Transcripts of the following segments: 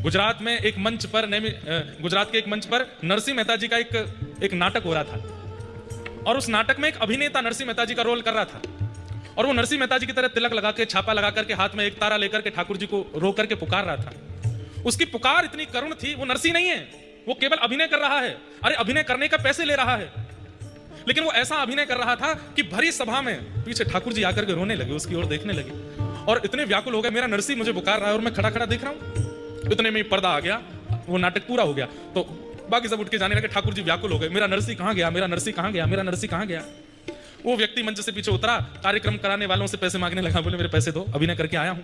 गुजरात में एक मंच पर गुजरात के एक मंच पर नरसिंह मेहता जी का एक नाटक हो रहा था और उस नाटक में एक अभिनेता नरसिंह मेहता जी का रोल कर रहा था और वो नरसिंह मेहता जी की तरह तिलक लगा के, छापा लगा करके, हाथ में एक तारा लेकर के ठाकुर जी को रो करके पुकार रहा था। उसकी पुकार इतनी करुण थी, वो नरसिंह नहीं है, वो केवल अभिनय कर रहा है। अरे अभिनय करने का पैसे ले रहा है, लेकिन वो ऐसा अभिनय कर रहा था कि भरी सभा में पीछे ठाकुर जी आकर के रोने लगे, उसकी ओर देखने लगे और इतने व्याकुल हो गए, मेरा नरसिंह मुझे पुकार रहा है और मैं खड़ा खड़ा देख रहा हूं। इतने में पर्दा आ गया, वो नाटक पूरा हो गया तो बाकी सब उठ के जाने लगे। ठाकुर जी व्याकुल हो गए, मेरा नरसिंह कहां गया, मेरा नरसिंह कहां गया, मेरा नरसिंह कहां गया। वो व्यक्ति मंच से पीछे उतरा, कार्यक्रम कराने वालों से पैसे मांगने लगा, बोले मेरे पैसे दो, अभिनय करके आया हूं।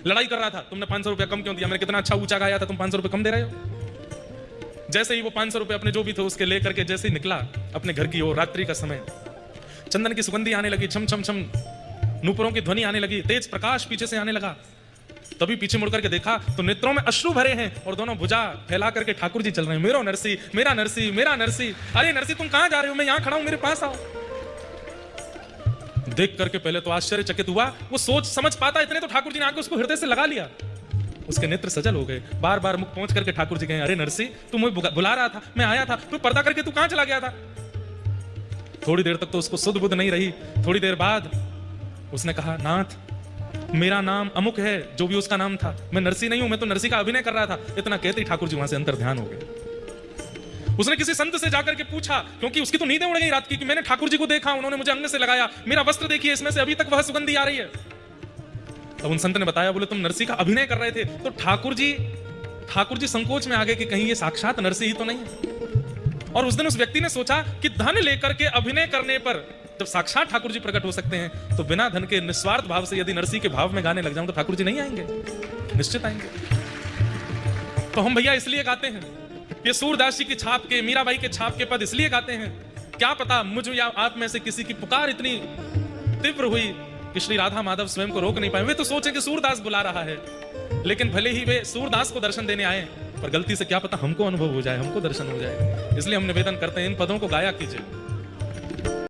लड़ाई कर रहा था, तुमने 500 रुपया कम क्यों दिया, मैंने कितना अच्छा ऊंचा गाया था, तुम 500 रुपये कम दे रहे हो। जैसे ही वो 500 रुपये अपने जो भी थे उसके लेकर के जैसे ही निकला अपने घर की ओर, रात्रि का समय, चंदन की सुगंधी आने लगी, छम छम छम नूपुरों की ध्वनि आने लगी, तेज प्रकाश पीछे से आने लगा। तभी पीछे मुड़ करके देखा तो नेत्रों में अश्रु भरे हैं और दोनों भुजा फैला करके ठाकुर जी चल रहे हैं, मेरा नरसिंह, मेरा नरसिंह, मेरा नरसिंह। अरे नरसिंह तुम कहां जा रहे हो, मैं यहां खड़ा हूं, मेरे पास आओ। देख करके पहले तो आश्चर्यचकित हुआ, वो सोच समझ पाता इतने तो ठाकुर जी ने आके उसको हृदय से लगा लिया। उसके नेत्र सजल हो गए, बार बार मुख पहुंच करके ठाकुर जी कहे, अरे नरसिंह तू मुझे बुला रहा था, मैं आया था, तू पर्दा करके तू कहां चला गया था। थोड़ी देर तक तो उसको सुध बुध नहीं रही। थोड़ी देर बाद उसने कहा, नाथ मेरा नाम अमुक है, जो भी उसका नाम था, मैं नरसिंह नहीं हूं, मैं तो नरसिंह का अभिनय कर रहा था। इतना कहते ही ठाकुर जी वहां से अंतर ध्यान हो गए। उसने किसी संत से जाकर के पूछा, क्योंकि उसकी तो नींदें उड़ गई रात की, कि मैंने ठाकुर जी को देखा, उन्होंने मुझे अंग से लगाया, मेरा वस्त्र देखिए इसमें से अभी तक वह सुगंधी आ रही है। तब उन संत ने बताया, बोले तुम नरसिंह का अभिनय कर रहे थे। तो ठाकुर जी संकोच में आ गए कि कहीं ये साक्षात नरसिंह ही तो नहीं है। और उस दिन उस व्यक्ति ने सोचा कि धन लेकर के अभिनय करने पर जब साक्षात ठाकुर जी प्रकट हो सकते हैं, तो बिना धन के निस्वार्थ भाव से यदि नरसिंह के भाव में गाने लग जाऊं तो ठाकुर जी नहीं आएंगे, निश्चित आएंगे। तो हम भैया इसलिए गाते हैं, ये सूरदास जी की छाप के, मीराबाई के छाप के पद इसलिए गाते हैं, क्या पता मुझ या आप में से किसी की पुकार इतनी तीव्र हुई कि श्री राधा माधव स्वयं को रोक नहीं पाए। वे तो सोचे कि सूरदास बुला रहा है, लेकिन भले ही वे सूरदास को दर्शन देने आए, पर गलती से क्या पता हमको अनुभव हो जाए, हमको दर्शन हो जाए। इसलिए हम निवेदन करते हैं, इन पदों को गाया कीजिए।